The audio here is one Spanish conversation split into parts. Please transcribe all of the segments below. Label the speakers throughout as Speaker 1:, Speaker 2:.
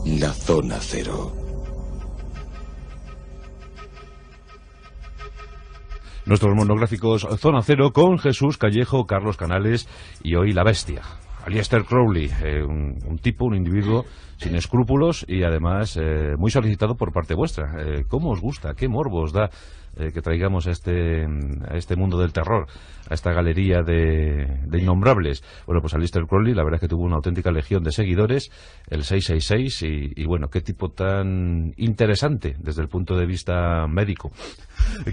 Speaker 1: La Zona Cero.
Speaker 2: Nuestros monográficos Zona Cero con Jesús Callejo, Carlos Canales y hoy la bestia, Aleister Crowley, un individuo sin escrúpulos y además muy solicitado por parte vuestra. ¿Cómo os gusta? ¿Qué morbo os da que traigamos a este mundo del terror, a esta galería de innombrables? Bueno, pues Aleister Crowley, la verdad es que tuvo una auténtica legión de seguidores, el 666, y bueno, qué tipo tan interesante desde el punto de vista médico.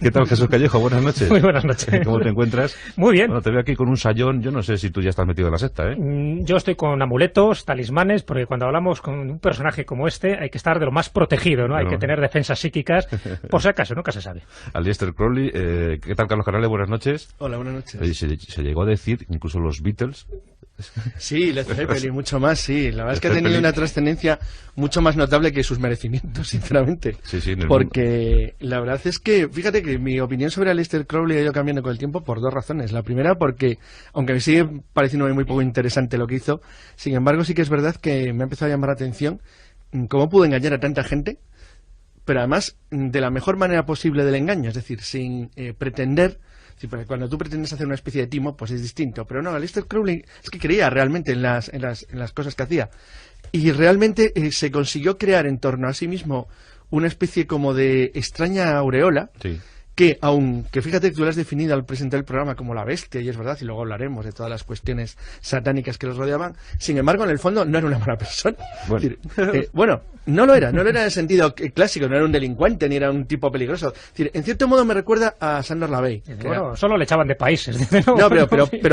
Speaker 2: ¿Qué tal, Jesús Callejo? Buenas noches.
Speaker 3: Muy buenas noches.
Speaker 2: ¿Cómo te encuentras?
Speaker 3: Muy bien.
Speaker 2: Bueno, te veo aquí con un sayón. Yo no sé si tú ya estás metido en la secta, ¿eh?
Speaker 3: Yo estoy con amuletos, talismanes, porque cuando hablamos con un personaje como este hay que estar de lo más protegido, ¿no? Hay que tener defensas psíquicas, por si acaso, nunca se sabe.
Speaker 2: Aleister Crowley, ¿qué tal, Carlos Canales? Buenas noches.
Speaker 4: Hola, buenas noches.
Speaker 2: Se llegó a decir, incluso los Beatles...
Speaker 4: Sí, Led Zeppelin, mucho más, sí. La verdad es que ha tenido una trascendencia mucho más notable que sus merecimientos, sinceramente.
Speaker 2: Sí,
Speaker 4: porque la verdad es que, fíjate que mi opinión sobre Aleister Crowley ha ido cambiando con el tiempo por dos razones. La primera, porque, aunque me sigue pareciendo muy poco interesante lo que hizo, sin embargo sí que es verdad que me ha empezado a llamar la atención cómo pudo engañar a tanta gente, pero además de la mejor manera posible del engaño, es decir, sin pretender... Sí, porque cuando tú pretendes hacer una especie de timo, pues es distinto. Pero no, Aleister Crowley es que creía realmente en las cosas que hacía. Y realmente se consiguió crear en torno a sí mismo una especie como de extraña aureola. Sí. Que, aunque fíjate que tú lo has definido al presentar el programa como la bestia, y es verdad, y luego hablaremos de todas las cuestiones satánicas que los rodeaban, sin embargo, en el fondo no era una buena persona.
Speaker 2: Bueno,
Speaker 4: es decir, no lo era en el sentido clásico, no era un delincuente, ni era un tipo peligroso. Es decir, en cierto modo me recuerda a Sandor Lavey.
Speaker 3: Bueno, solo le echaban de países.
Speaker 4: No, pero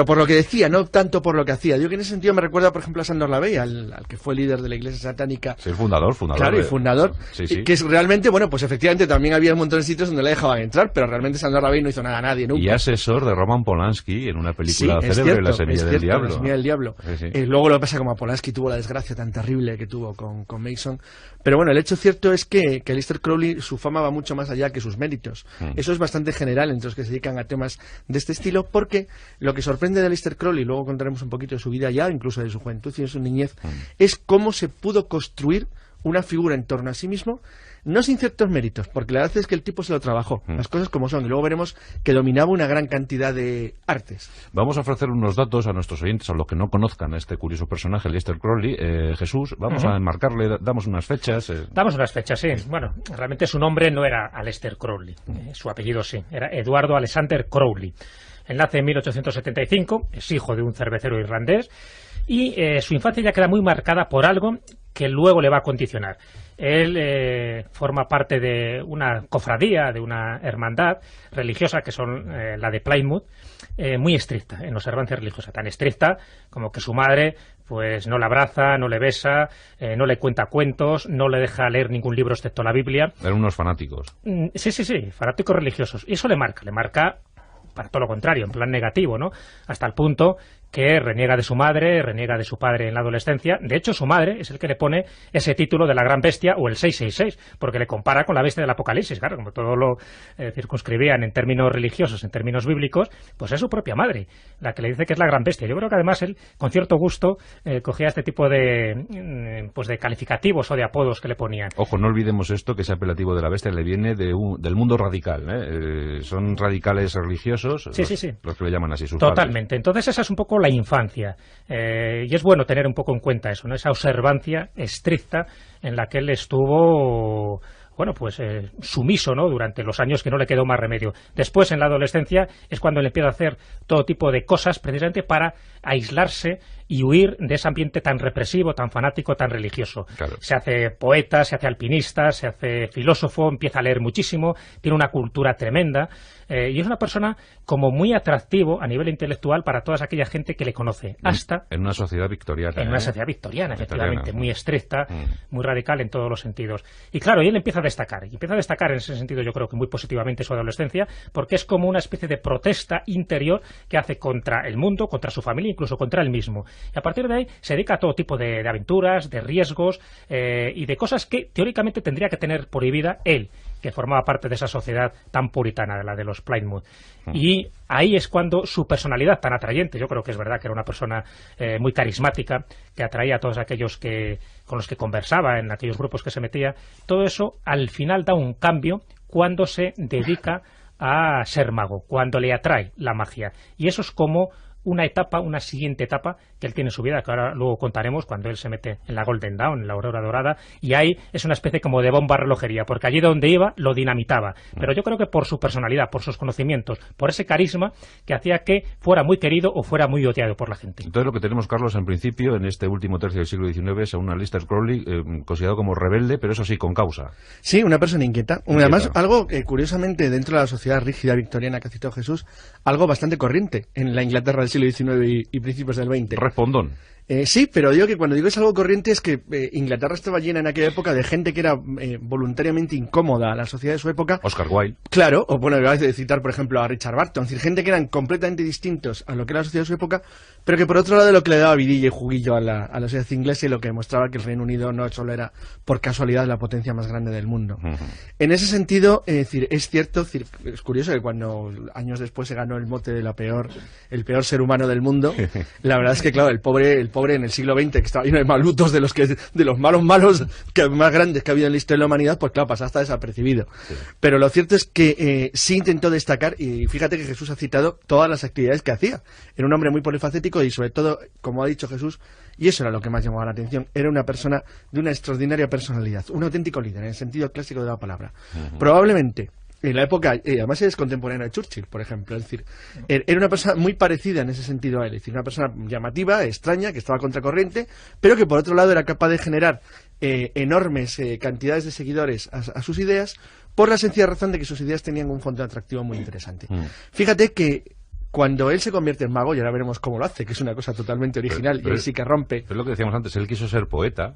Speaker 4: por lo que decía, no tanto por lo que hacía. Yo que en ese sentido me recuerda, por ejemplo, a Sandor Lavey, al que fue líder de la iglesia satánica.
Speaker 2: Sí, fundador.
Speaker 4: Claro, y fundador.
Speaker 2: Sí.
Speaker 4: Que es realmente, bueno, pues efectivamente también había un montón de sitios donde le dejaban entrar, pero realmente Sandor Lavey no hizo nada a nadie nunca.
Speaker 2: Y asesor de Roman Polanski en una película célebre, La Semilla del Diablo.
Speaker 4: La Semilla del Diablo.
Speaker 2: Sí.
Speaker 4: Luego lo que pasa, como a Polanski tuvo la desgracia tan terrible que tuvo con Mason. Pero bueno, el hecho cierto es que Aleister Crowley, su fama va mucho más allá que sus méritos. Eso es bastante general entre los que se dedican a temas de este estilo, porque lo que sorprende de Aleister Crowley, luego contaremos un poquito de su vida ya, incluso de su juventud y de su niñez, es cómo se pudo construir una figura en torno a sí mismo, no sin ciertos méritos, porque la verdad es que el tipo se lo trabajó, las cosas como son, y luego veremos que dominaba una gran cantidad de artes.
Speaker 2: Vamos a ofrecer unos datos a nuestros oyentes, a los que no conozcan a este curioso personaje, Aleister Crowley. Jesús, vamos a enmarcarle, damos unas fechas.
Speaker 3: Damos unas fechas, sí. Bueno, realmente su nombre no era Aleister Crowley, su apellido sí, era Eduardo Alexander Crowley. Él nace en 1875, es hijo de un cervecero irlandés, y su infancia ya queda muy marcada por algo que luego le va a condicionar. Él forma parte de una cofradía, de una hermandad religiosa, que son la de Plymouth, muy estricta en observancia religiosa, tan estricta como que su madre pues no le abraza, no le besa, no le cuenta cuentos, no le deja leer ningún libro excepto la Biblia.
Speaker 2: Eran unos fanáticos.
Speaker 3: Sí, fanáticos religiosos. Y eso le marca para todo lo contrario, en plan negativo, ¿no? Hasta el punto que reniega de su madre, reniega de su padre en la adolescencia. De hecho, su madre es el que le pone ese título de la Gran Bestia o el 666, porque le compara con la bestia del Apocalipsis. Claro, como todo lo circunscribían en términos religiosos, en términos bíblicos, pues es su propia madre la que le dice que es la Gran Bestia. Yo creo que además él, con cierto gusto, cogía este tipo de calificativos o de apodos que le ponían.
Speaker 2: Ojo, no olvidemos esto, que ese apelativo de la bestia le viene del mundo radical, son radicales religiosos.
Speaker 3: Sí.
Speaker 2: Los que le llaman así sus
Speaker 3: Totalmente.
Speaker 2: padres.
Speaker 3: Entonces esa es un poco la infancia, y es bueno tener un poco en cuenta eso, ¿no? Esa observancia estricta en la que él estuvo, bueno, pues sumiso, ¿no? Durante los años que no le quedó más remedio. Después, en la adolescencia, es cuando él empieza a hacer todo tipo de cosas precisamente para aislarse y huir de ese ambiente tan represivo, tan fanático, tan religioso.
Speaker 2: Claro.
Speaker 3: Se hace poeta, se hace alpinista, se hace filósofo, empieza a leer muchísimo, tiene una cultura tremenda, y es una persona como muy atractivo a nivel intelectual para toda aquella gente que le conoce. Hasta
Speaker 2: en una sociedad victoriana.
Speaker 3: En una sociedad victoriana, efectivamente, muy estricta, muy radical en todos los sentidos. Y claro, y él empieza a destacar en ese sentido, yo creo que muy positivamente su adolescencia, porque es como una especie de protesta interior que hace contra el mundo, contra su familia, incluso contra él mismo. Y a partir de ahí se dedica a todo tipo de aventuras, de riesgos y de cosas que teóricamente tendría que tener prohibida él. que formaba parte de esa sociedad tan puritana, la de los Plymouth. Y ahí es cuando su personalidad tan atrayente, yo creo que es verdad que era una persona muy carismática, que atraía a todos aquellos con los que conversaba, en aquellos grupos que se metía, todo eso al final da un cambio cuando se dedica a ser mago, cuando le atrae la magia. Y eso es como una siguiente etapa que él tiene en su vida, que ahora luego contaremos, cuando él se mete en la Golden Dawn, en la Aurora Dorada, y ahí es una especie como de bomba relojería, porque allí donde iba lo dinamitaba. Pero yo creo que por su personalidad, por sus conocimientos, por ese carisma que hacía que fuera muy querido o fuera muy odiado por la gente.
Speaker 2: Entonces lo que tenemos, Carlos, en principio, en este último tercio del siglo XIX, es a un Aleister Crowley considerado como rebelde, pero eso sí, con causa.
Speaker 4: Sí, una persona inquieta. Además, algo curiosamente dentro de la sociedad rígida victoriana que ha citado Jesús, algo bastante corriente en la Inglaterra del siglo XIX y principios del XX.
Speaker 2: Respondón.
Speaker 4: Sí, pero digo que cuando digo es algo corriente es que Inglaterra estaba llena en aquella época de gente que era voluntariamente incómoda a la sociedad de su época.
Speaker 2: Oscar Wilde.
Speaker 4: Claro, o bueno, acabas de citar por ejemplo a Richard Barton, es decir, gente que eran completamente distintos a lo que era la sociedad de su época, pero que por otro lado lo que le daba vidilla y juguillo a la sociedad inglesa, y lo que demostraba que el Reino Unido no solo era por casualidad la potencia más grande del mundo. En ese sentido, es cierto, es curioso que cuando años después se ganó el mote de el peor ser humano del mundo, la verdad es que claro, el pobre en el siglo XX, que estaba lleno de malutos, de los malos que más grandes que ha habido en la historia de la humanidad, pues claro, pasa hasta desapercibido. Sí. Pero lo cierto es que sí intentó destacar, y fíjate que Jesús ha citado todas las actividades que hacía. Era un hombre muy polifacético y sobre todo, como ha dicho Jesús, y eso era lo que más llamaba la atención, era una persona de una extraordinaria personalidad, un auténtico líder, en el sentido clásico de la palabra. Probablemente en la época, además es contemporáneo de Churchill, por ejemplo, es decir, era una persona muy parecida en ese sentido a él, es decir, una persona llamativa, extraña, que estaba contracorriente, pero que por otro lado era capaz de generar enormes cantidades de seguidores a sus ideas, por la sencilla razón de que sus ideas tenían un fondo atractivo muy interesante. Fíjate que cuando él se convierte en mago, y ahora veremos cómo lo hace, que es una cosa totalmente original, y ahí sí que rompe.
Speaker 2: Es lo que decíamos antes, él quiso ser poeta.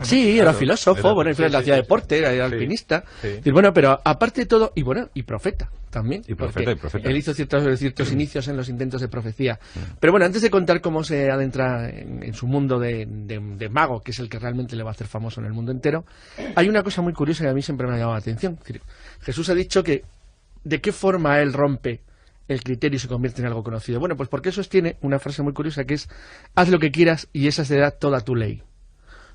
Speaker 4: Sí, era filósofo, hacía deporte, era alpinista. Sí. Bueno, pero aparte de todo, y profeta también.
Speaker 2: Y profeta.
Speaker 4: Él hizo ciertos inicios en los intentos de profecía. Pero bueno, antes de contar cómo se adentra en su mundo de mago, que es el que realmente le va a hacer famoso en el mundo entero, hay una cosa muy curiosa que a mí siempre me ha llamado la atención. Es decir, Jesús ha dicho que de qué forma él rompe el criterio y se convierte en algo conocido. Bueno, pues porque sostiene una frase muy curiosa que es: haz lo que quieras y esa será toda tu ley.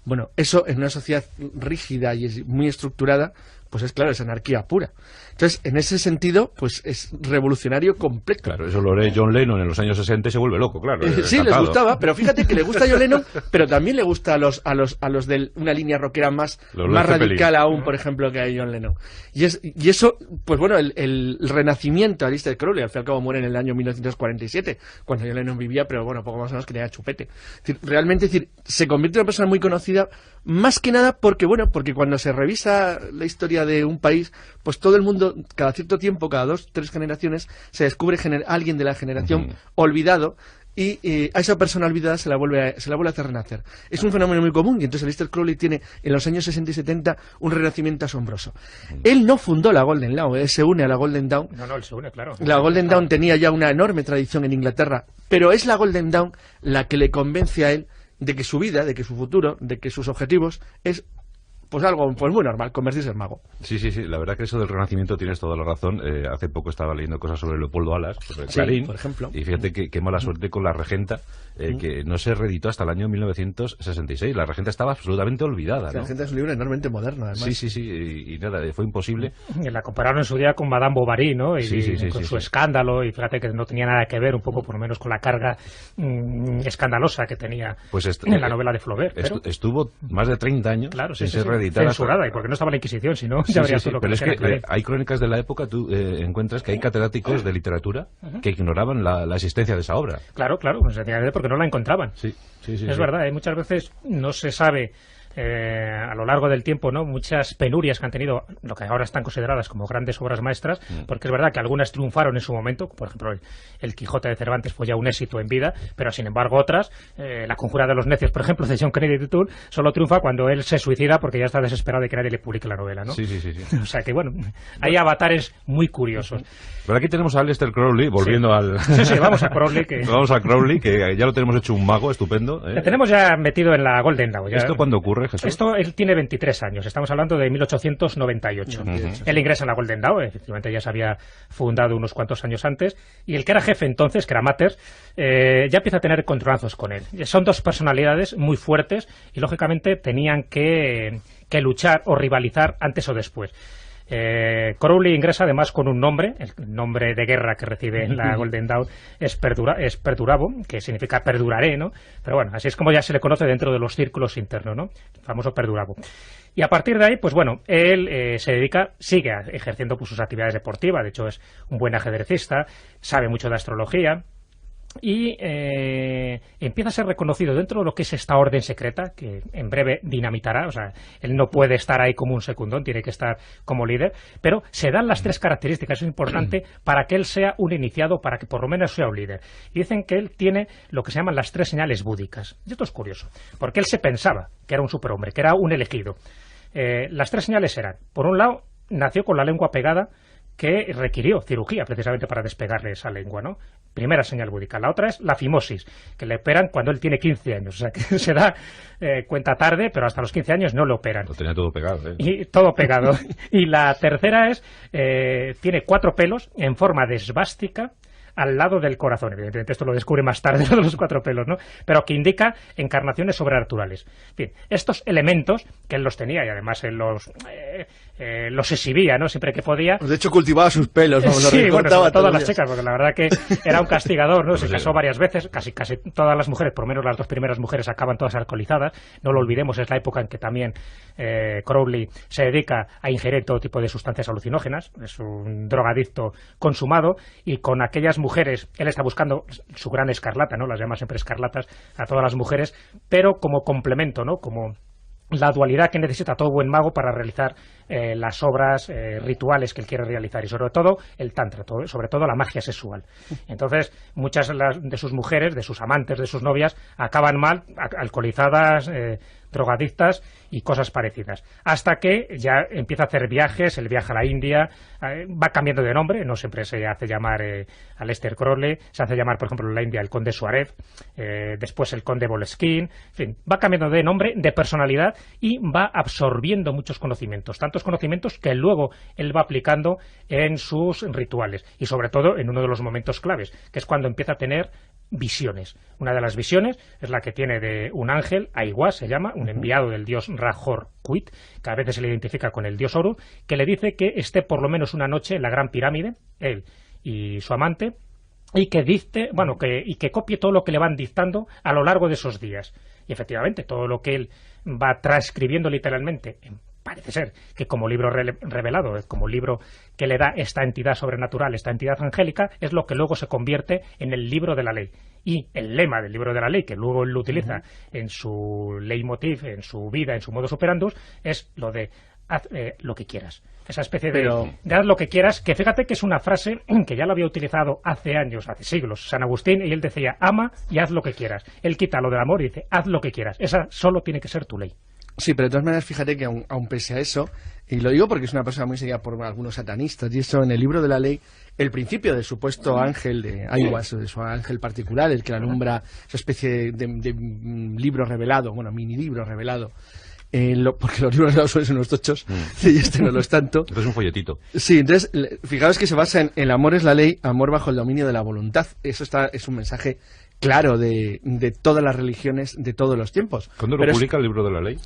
Speaker 4: Bueno, eso en una sociedad rígida y muy estructurada, pues es claro, es anarquía pura. Entonces, en ese sentido, pues es revolucionario completo.
Speaker 2: Claro, eso lo lee John Lennon en los años 60 y se vuelve loco, claro.
Speaker 4: Sí, les gustaba, pero fíjate que le gusta a John Lennon, pero también le gusta a los de una línea rockera más radical aún, por ejemplo, que a John Lennon. Y eso, pues bueno, el renacimiento de Aleister Crowley, al fin y al cabo muere en el año 1947, cuando John Lennon vivía, pero bueno, poco más o menos que tenía chupete. Es decir, realmente, se convierte en una persona muy conocida, más que nada porque cuando se revisa la historia de un país, pues todo el mundo, cada cierto tiempo, cada 2 o 3 generaciones, se descubre alguien de la generación olvidado, y a esa persona olvidada se la vuelve a hacer renacer. Es un fenómeno muy común, y entonces Aleister Crowley tiene en los años 60 y 70 un renacimiento asombroso. Él no fundó la Golden Dawn, él se une a la Golden Dawn.
Speaker 3: No, él se une, claro.
Speaker 4: La Golden Dawn tenía ya una enorme tradición en Inglaterra, pero es la Golden Dawn la que le convence a él de que su vida, de que su futuro, de que sus objetivos es pues algo pues muy normal, convertirse en mago.
Speaker 2: Sí, la verdad que eso del Renacimiento tienes toda la razón. Hace poco estaba leyendo cosas sobre Leopoldo Alas, sobre el Clarín,
Speaker 4: por ejemplo.
Speaker 2: Y fíjate qué mala suerte con la regenta, que no se reeditó hasta el año 1966. La regenta estaba absolutamente olvidada, ¿no?
Speaker 4: La regenta es un libro enormemente moderno, además.
Speaker 2: Sí, y nada, fue imposible.
Speaker 3: Y la compararon en su día con Madame Bovary, ¿no? Y con su escándalo, y fíjate que no tenía nada que ver, un poco por lo menos con la carga escandalosa que tenía en la novela de Flaubert.
Speaker 2: Estuvo más de 30 años sin ser reeditada.
Speaker 3: Censurada, y porque no estaba la Inquisición, sino ya habría todo lo que
Speaker 2: pero es que hay crónicas de la época, tú encuentras que hay catedráticos de literatura que ignoraban la existencia de esa obra.
Speaker 3: Claro, pues, porque no la encontraban.
Speaker 2: Sí,
Speaker 3: es verdad, muchas veces no se sabe a lo largo del tiempo, ¿no? Muchas penurias que han tenido lo que ahora están consideradas como grandes obras maestras, porque es verdad que algunas triunfaron en su momento, por ejemplo el Quijote de Cervantes fue ya un éxito en vida, pero sin embargo otras, La Conjura de los Necios, por ejemplo, de John Kennedy Toole, solo triunfa cuando él se suicida porque ya está desesperado de que nadie le publique la novela, ¿no?
Speaker 2: Sí.
Speaker 3: O sea que bueno, hay avatares muy curiosos.
Speaker 2: Pero aquí tenemos a Aleister Crowley, volviendo al...
Speaker 3: Sí, vamos a Crowley.
Speaker 2: Vamos a Crowley, que ya lo tenemos hecho un mago estupendo.
Speaker 3: Le tenemos ya metido en la Golden Dawn.
Speaker 2: ¿Esto cuándo ocurre? Jesús?
Speaker 3: Esto, él tiene 23 años, estamos hablando de 1898. Él ingresa en la Golden Dawn, efectivamente ya se había fundado unos cuantos años antes, y el que era jefe entonces, que era Matters, ya empieza a tener encontronazos con él. Son dos personalidades muy fuertes y lógicamente tenían que luchar o rivalizar antes o después. Crowley ingresa además con un nombre, el nombre de guerra que recibe en la Golden Dawn es Perdurabo, que significa perduraré, ¿no? Pero bueno, así es como ya se le conoce dentro de los círculos internos, ¿no? El famoso Perdurabo. Y a partir de ahí, pues bueno, él sigue ejerciendo pues, sus actividades deportivas, de hecho es un buen ajedrecista, sabe mucho de astrología, y empieza a ser reconocido dentro de lo que es esta orden secreta, que en breve dinamitará, o sea, él no puede estar ahí como un secundón, tiene que estar como líder, pero se dan las tres características, es importante, para que él sea un iniciado, para que por lo menos sea un líder. Y dicen que él tiene lo que se llaman las tres señales búdicas. Y esto es curioso, porque él se pensaba que era un superhombre, que era un elegido. Las tres señales eran, por un lado, nació con la lengua pegada, que requirió cirugía precisamente para despegarle esa lengua, ¿no? Primera señal búdica. La otra es la fimosis, que le operan cuando él tiene 15 años. O sea, que se da cuenta tarde, pero hasta los 15 años no lo operan.
Speaker 2: Lo tenía todo pegado, ¿eh?
Speaker 3: Y todo pegado. Y la tercera es, tiene 4 pelos en forma de esvástica al lado del corazón. Evidentemente esto lo descubre más tarde, lo de los 4 pelos, ¿no? Pero que indica encarnaciones sobrenaturales. En fin, estos elementos, que él los tenía y además él los exhibía, ¿no? Siempre que podía.
Speaker 4: De hecho, cultivaba sus pelos, vamos,
Speaker 3: sí, bueno, sobre todas las chicas, porque la verdad que era un castigador, ¿no? Se casó varias veces, casi todas las mujeres, por lo menos las 2 primeras mujeres, acaban todas alcoholizadas. No lo olvidemos, es la época en que también Crowley se dedica a ingerir todo tipo de sustancias alucinógenas. Es un drogadicto consumado, y con aquellas mujeres, él está buscando su gran escarlata, ¿no? Las llama siempre escarlatas a todas las mujeres, pero como complemento, ¿no? Como la dualidad que necesita todo buen mago para realizar las obras rituales que él quiere realizar, y sobre todo el tantra, sobre todo la magia sexual. Entonces muchas de sus mujeres, de sus amantes, de sus novias, acaban mal, alcoholizadas, drogadictas y cosas parecidas, hasta que ya empieza a hacer viajes. Él viaja a la India, va cambiando de nombre, no siempre se hace llamar Aleister Crowley, se hace llamar, por ejemplo, en la India el conde Suarev, después el conde Boleskine, en fin, va cambiando de nombre, de personalidad, y va absorbiendo muchos conocimientos, tantos conocimientos que luego él va aplicando en sus rituales, y sobre todo en uno de los momentos claves, que es cuando empieza a tener visiones. Una de las visiones es la que tiene de un ángel, Aiwa se llama, un enviado del dios Rahor Kuit, que a veces se le identifica con el dios Horus, que le dice que esté por lo menos una noche en la Gran Pirámide, él y su amante, y que dicte, y que copie todo lo que le van dictando a lo largo de esos días. Y efectivamente, todo lo que él va transcribiendo literalmente, parece ser que como libro revelado, como libro que le da esta entidad sobrenatural, esta entidad angélica, es lo que luego se convierte en el libro de la ley. Y el lema del libro de la ley, que luego él lo utiliza en su leitmotiv, en su vida, en su modus operandus, es lo de haz lo que quieras. Esa especie de haz lo que quieras, que fíjate que es una frase que ya la había utilizado hace años, hace siglos, San Agustín, y él decía, ama y haz lo que quieras. Él quita lo del amor y dice, haz lo que quieras. Esa solo tiene que ser tu ley.
Speaker 4: Sí, pero de todas maneras, fíjate que aun pese a eso, y lo digo porque es una persona muy seguida por algunos satanistas, y eso en el libro de la ley, el principio del supuesto ángel de Aiwass, de su ángel particular, el que la alumbra, esa especie de libro revelado, mini libro revelado, porque los libros revelados suelen ser unos tochos, y este no lo es tanto.
Speaker 2: Esto es un folletito.
Speaker 4: Sí, entonces, fijaos que se basa en el amor es la ley, amor bajo el dominio de la voluntad. Eso es un mensaje claro de todas las religiones de todos los tiempos.
Speaker 2: ¿Cuándo lo publica el libro de la ley?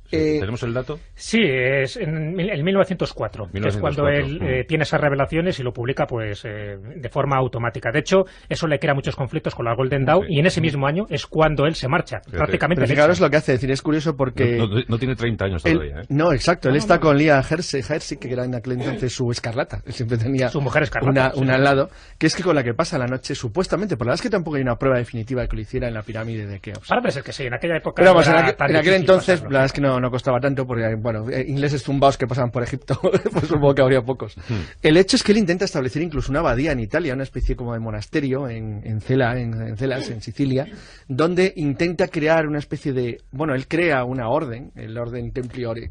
Speaker 2: ¿Tenemos el dato?
Speaker 3: Sí, es en 1904, que es cuando él tiene esas revelaciones y lo publica pues de forma automática. De hecho, eso le crea muchos conflictos con la Golden Dawn, y en ese mismo año es cuando él se marcha. Prácticamente.
Speaker 4: Pero fijaros lo que hace, decir, es curioso porque...
Speaker 2: No tiene 30 años todavía, ¿eh?
Speaker 4: No, exacto, él está con Leah Hersey, que era en aquel entonces su escarlata. Él siempre tenía
Speaker 3: su mujer escarlata,
Speaker 4: una al lado, que es que con la que pasa la noche, supuestamente, por la verdad es que tampoco hay una prueba definitiva de que lo hiciera en la pirámide de Keops.
Speaker 3: Parece ser que sí, en aquella época...
Speaker 4: Pero vamos, en aquel entonces, la verdad es que no costaba tanto, porque, ingleses zumbaos que pasaban por Egipto, pues supongo que habría pocos. El hecho es que él intenta establecer incluso una abadía en Italia, una especie como de monasterio en Celas, en Sicilia, donde intenta crear una especie de... él crea una orden, el orden Templiore,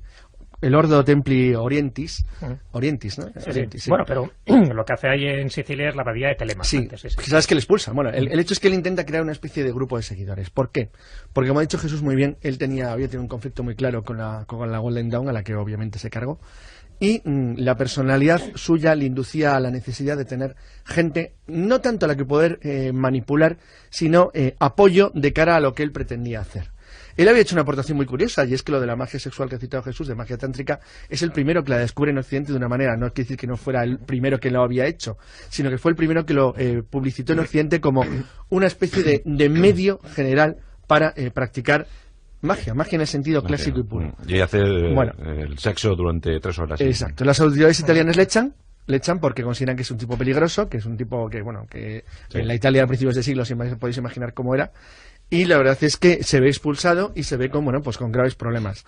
Speaker 4: el Ordo Templi Orientis, Orientis, ¿no?
Speaker 3: Sí,
Speaker 4: Orientis,
Speaker 3: sí. Bueno, pero lo que hace ahí en Sicilia es la abadía de Telema.
Speaker 4: Sí,
Speaker 3: antes, sí.
Speaker 4: sabes que le expulsan. Bueno, el hecho es que él intenta crear una especie de grupo de seguidores. ¿Por qué? Porque, como ha dicho Jesús muy bien, él había tenido un conflicto muy claro con la Golden Dawn, a la que obviamente se cargó, y la personalidad suya le inducía a la necesidad de tener gente, no tanto a la que poder manipular, sino apoyo de cara a lo que él pretendía hacer. Él había hecho una aportación muy curiosa, y es que lo de la magia sexual que ha citado Jesús, de magia tántrica, es el primero que la descubre en Occidente de una manera, no quiere decir que no fuera el primero que lo había hecho, sino que fue el primero que lo publicitó en Occidente como una especie de medio general para practicar magia en el sentido clásico y puro.
Speaker 2: Y hacer el sexo durante 3 horas.
Speaker 4: Exacto. Las autoridades italianas le echan porque consideran que es un tipo peligroso, que es un tipo que sí, en la Italia a principios de siglo, si podéis imaginar cómo era, y la verdad es que se ve expulsado y se ve con graves problemas.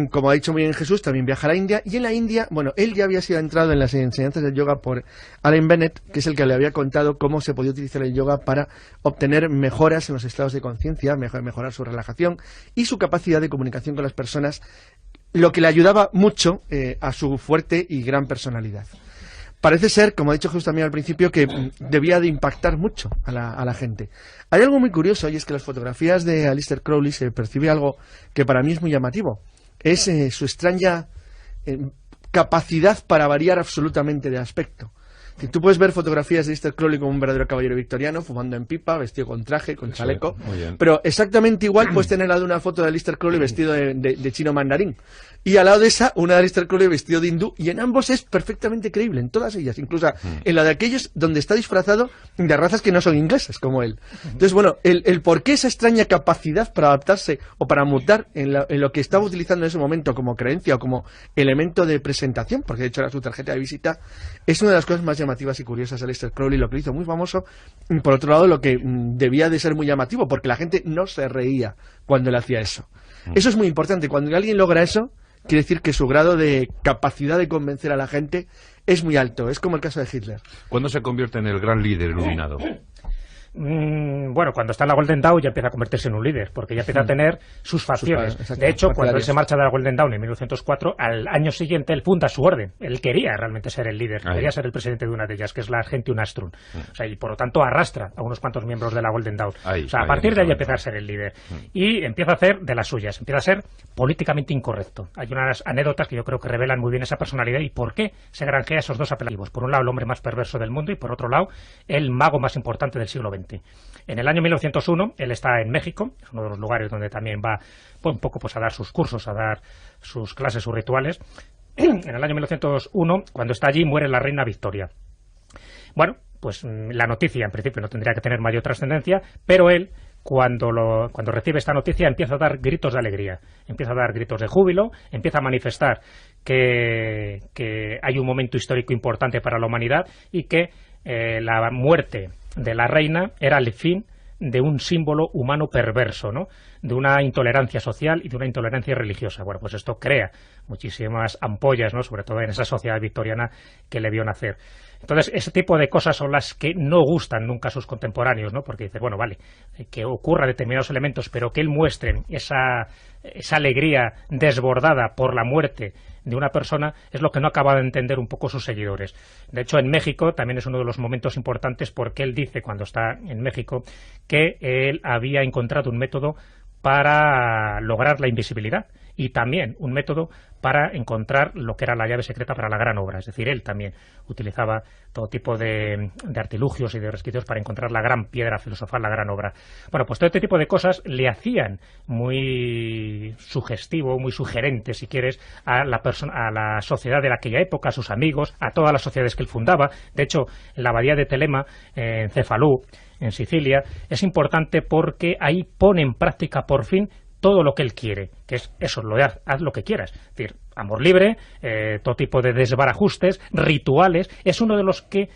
Speaker 4: Como ha dicho muy bien Jesús, también viaja a la India, y en la India, él ya había sido entrado en las enseñanzas del yoga por Alain Bennett, que es el que le había contado cómo se podía utilizar el yoga para obtener mejoras en los estados de conciencia, mejorar su relajación y su capacidad de comunicación con las personas, lo que le ayudaba mucho a su fuerte y gran personalidad. Parece ser, como ha dicho Jesús también al principio, que debía de impactar mucho a la gente. Hay algo muy curioso, y es que en las fotografías de Aleister Crowley se percibe algo que para mí es muy llamativo. Es su extraña capacidad para variar absolutamente de aspecto. Tú puedes ver fotografías de Aleister Crowley como un verdadero caballero victoriano, fumando en pipa, vestido con traje, con chaleco, pero exactamente igual puedes tener al lado una foto de Aleister Crowley vestido de chino mandarín, y al lado de esa una de Aleister Crowley vestido de hindú, y en ambos es perfectamente creíble, en todas ellas, incluso en la de aquellos donde está disfrazado de razas que no son inglesas, como él. Entonces, el por qué esa extraña capacidad para adaptarse o para mutar en lo que estaba utilizando en ese momento como creencia o como elemento de presentación, porque de hecho era su tarjeta de visita, es una de las cosas más llamativas y curiosas de Aleister Crowley, lo que lo hizo muy famoso, y por otro lado lo que debía de ser muy llamativo, porque la gente no se reía cuando él hacía eso. Eso es muy importante. Cuando alguien logra eso, quiere decir que su grado de capacidad de convencer a la gente es muy alto. Es como el caso de Hitler.
Speaker 2: ¿Cuándo se convierte en el gran líder iluminado?
Speaker 3: Cuando está en la Golden Dawn ya empieza a convertirse en un líder, porque ya empieza a tener sus facciones. De hecho, cuando él se marcha de la Golden Dawn en 1904, al año siguiente él funda su orden. Él quería realmente ser el líder, quería ser el presidente de una de ellas, que es la Argentium Astrum. Y por lo tanto arrastra a unos cuantos miembros de la Golden Dawn. A partir de ahí empieza a ser el líder. Y empieza a hacer de las suyas, empieza a ser políticamente incorrecto. Hay unas anécdotas que yo creo que revelan muy bien esa personalidad y por qué se granjea esos dos apelativos. Por un lado, el hombre más perverso del mundo, y por otro lado, el mago más importante del siglo XX. En el año 1901, él está en México, es uno de los lugares donde también va un poco a dar sus cursos, a dar sus clases, sus rituales. En el año 1901, cuando está allí, muere la reina Victoria. Bueno, pues la noticia en principio no tendría que tener mayor trascendencia, pero él, cuando recibe esta noticia, empieza a dar gritos de alegría, empieza a dar gritos de júbilo, empieza a manifestar que hay un momento histórico importante para la humanidad y que la muerte de la reina era el fin de un símbolo humano perverso, ¿no? De una intolerancia social y de una intolerancia religiosa. Bueno, pues esto crea muchísimas ampollas, ¿no? Sobre todo en esa sociedad victoriana que le vio nacer. Entonces, ese tipo de cosas son las que no gustan nunca a sus contemporáneos, ¿no? Porque dice, bueno, vale, que ocurra determinados elementos, pero que él muestre esa alegría desbordada por la muerte de una persona es lo que no acaba de entender un poco sus seguidores. De hecho, en México también es uno de los momentos importantes, porque él dice, cuando está en México, que él había encontrado un método para lograr la invisibilidad y también un método para encontrar lo que era la llave secreta para la gran obra. Es decir, él también utilizaba todo tipo de artilugios y de resquicios para encontrar la gran piedra filosofal, la gran obra. Bueno, pues todo este tipo de cosas le hacían muy sugestivo, muy sugerente, si quieres, a la sociedad de aquella época, a sus amigos, a todas las sociedades que él fundaba. De hecho, en la abadía de Telema, en Cefalú, en Sicilia, es importante porque ahí pone en práctica por fin todo lo que él quiere, que es eso, haz lo que quieras. Es decir, amor libre, todo tipo de desbarajustes, rituales. Es uno de los que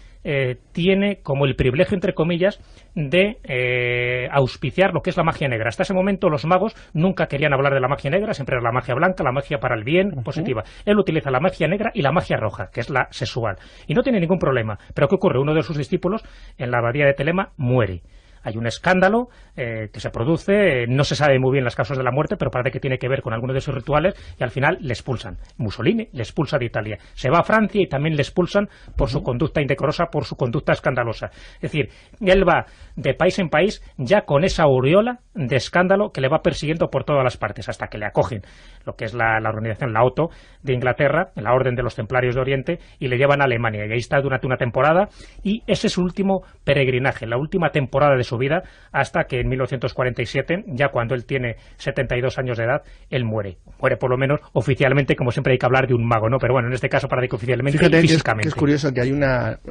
Speaker 3: tiene como el privilegio, entre comillas, de auspiciar lo que es la magia negra. Hasta ese momento los magos nunca querían hablar de la magia negra, siempre era la magia blanca, la magia para el bien, positiva. Él utiliza la magia negra y la magia roja, que es la sexual. Y no tiene ningún problema. Pero ¿qué ocurre? Uno de sus discípulos, en la abadía de Telema, muere. hay un escándalo que se produce, no se sabe muy bien las causas de la muerte, pero parece que tiene que ver con alguno de esos rituales, y al final le expulsan. Mussolini le expulsa de Italia. Se va a Francia y también le expulsan por su conducta indecorosa, por su conducta escandalosa. Es decir, él va de país en país ya con esa aureola de escándalo que le va persiguiendo por todas las partes, hasta que le acogen lo que es la organización, la OTO de Inglaterra, la Orden de los Templarios de Oriente, y le llevan a Alemania. Y ahí está durante una temporada, y ese es su último peregrinaje, la última temporada de su vida, hasta que en 1947, ya cuando él tiene 72 años de edad, él muere. Muere por lo menos oficialmente, como siempre hay que hablar de un mago, ¿no? Pero bueno, en este caso parece que oficialmente,
Speaker 4: fíjate,
Speaker 3: físicamente.
Speaker 4: Que es curioso que hay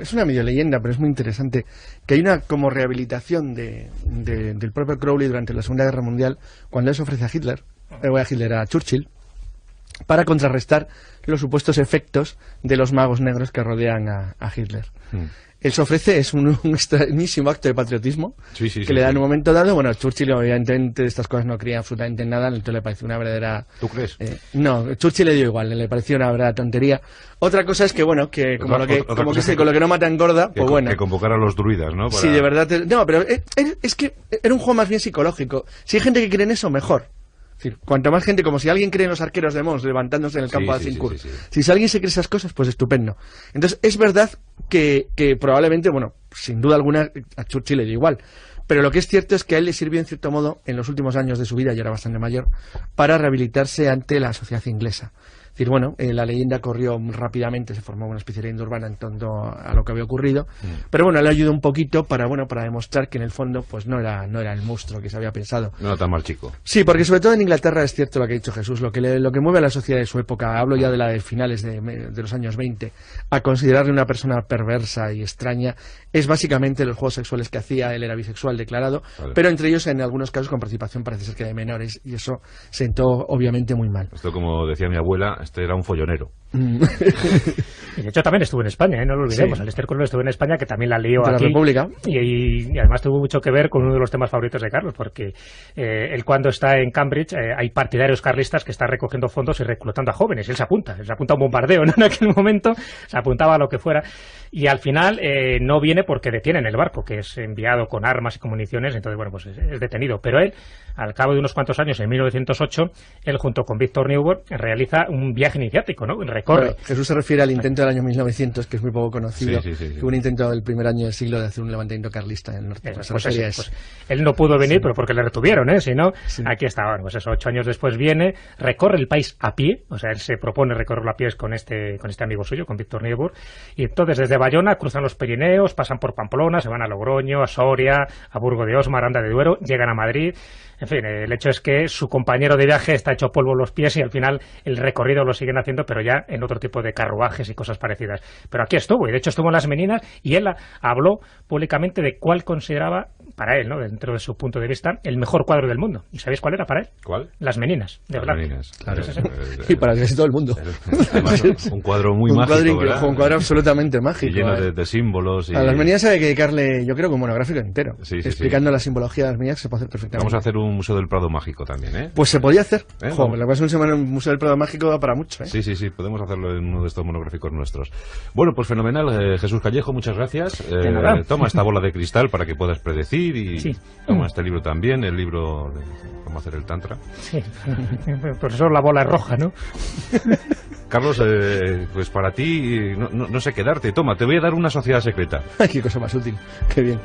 Speaker 4: es una medio leyenda, pero es muy interesante, que hay una como rehabilitación del propio Crowley durante la Segunda Guerra Mundial, cuando él se ofrece a Churchill, para contrarrestar los supuestos efectos de los magos negros que rodean a Hitler. Él se ofrece, es un extrañísimo acto de patriotismo que le da en un momento dado. Bueno, Churchill obviamente de estas cosas no creía absolutamente en nada, entonces le pareció una verdadera...
Speaker 2: ¿Tú crees?
Speaker 4: No, Churchill le dio igual, le pareció una verdadera tontería. Otra cosa es que, bueno, que con lo que no mata engorda, pues bueno.
Speaker 2: Que convocar a los druidas, ¿no?
Speaker 4: Sí, de verdad. No, pero es que era un juego más bien psicológico. Si hay gente que cree en eso, mejor. Es decir, cuanto más gente, como si alguien cree en los arqueros de Mons levantándose en el campo de Azincourt. Si alguien se cree esas cosas, pues estupendo. Entonces, es verdad que probablemente, bueno, sin duda alguna, a Churchill le dio igual. Pero lo que es cierto es que a él le sirvió, en cierto modo, en los últimos años de su vida, ya era bastante mayor, para rehabilitarse ante la sociedad inglesa. Es decir, bueno, la leyenda corrió rápidamente, se formó una especie de leyenda urbana en torno a lo que había ocurrido, pero bueno, le ayudó un poquito para demostrar que en el fondo pues no era el monstruo que se había pensado.
Speaker 2: No era tan mal chico.
Speaker 4: Sí, porque sobre todo en Inglaterra es cierto lo que ha dicho Jesús, lo que mueve a la sociedad de su época, hablo ya de la de finales de los años 20, a considerarle una persona perversa y extraña, es básicamente los juegos sexuales que hacía. Él era bisexual declarado, pero entre ellos en algunos casos con participación parece ser que de menores, y eso sentó obviamente muy mal.
Speaker 2: Esto, como decía mi abuela, este era un follonero.
Speaker 3: Y de hecho también estuvo en España, no lo olvidemos. Aleister Crowley estuvo en España, que también la lió aquí.
Speaker 4: La República.
Speaker 3: Y además tuvo mucho que ver con uno de los temas favoritos de Carlos, porque él, cuando está en Cambridge, hay partidarios carlistas que están recogiendo fondos y reclutando a jóvenes. Él se apunta a un bombardeo, ¿no? En aquel momento se apuntaba a lo que fuera, y al final no viene porque detienen el barco, que es enviado con armas y con municiones. Entonces, bueno, pues es detenido. Pero él, al cabo de unos cuantos años, en 1908, él junto con Victor Newborn realiza un viaje iniciático, ¿no? Recorre.
Speaker 4: Bueno, Jesús se refiere al intento del año 1900, que es muy poco conocido. Fue un intento del primer año del siglo de hacer un levantamiento carlista en el norte.
Speaker 3: Pues él no pudo venir, pero porque le retuvieron, si no, aquí estaba. Bueno, pues eso, 8 años después viene, recorre el país a pie, o sea, él se propone recorrerlo a pie con este amigo suyo, con Víctor Niebuhr, y entonces desde Bayona cruzan los Pirineos, pasan por Pamplona, se van a Logroño, a Soria, a Burgo de Osma, Aranda de Duero, llegan a Madrid. En fin, el hecho es que su compañero de viaje está hecho polvo en los pies, y al final el recorrido lo siguen haciendo, pero ya en otro tipo de carruajes y cosas parecidas. Pero aquí estuvo, y de hecho estuvo en Las Meninas, y él habló públicamente de cuál consideraba, para él, ¿no?, dentro de su punto de vista, el mejor cuadro del mundo. ¿Y sabéis cuál era para él?
Speaker 2: ¿Cuál?
Speaker 3: Las Meninas, de
Speaker 2: Las
Speaker 3: Black.
Speaker 2: Meninas.
Speaker 4: Claro. Y para casi todo el mundo.
Speaker 2: Además, un cuadro muy mágico, ¿verdad?
Speaker 4: Un cuadro absolutamente mágico.
Speaker 2: Y lleno de símbolos. Y...
Speaker 4: A Las Meninas hay que dedicarle, yo creo, que un monográfico entero. Explicando la simbología de Las Meninas, que se puede hacer perfectamente.
Speaker 2: Vamos a hacer un Museo del Prado mágico también, ¿eh?
Speaker 4: Pues se podía hacer. Lo que pasa es que un Museo del Prado mágico da para mucho, ¿eh?
Speaker 2: Sí, podemos hacerlo en uno de estos monográficos nuestros. Bueno, pues fenomenal. Jesús Callejo, muchas gracias. Toma esta bola de cristal para que puedas predecir, y toma este libro también, el libro de cómo hacer el tantra. Sí,
Speaker 3: por eso la bola es roja, ¿no?
Speaker 2: Carlos, pues para ti no sé qué darte. Toma, te voy a dar una sociedad secreta.
Speaker 4: Ay, qué cosa más útil. Qué bien.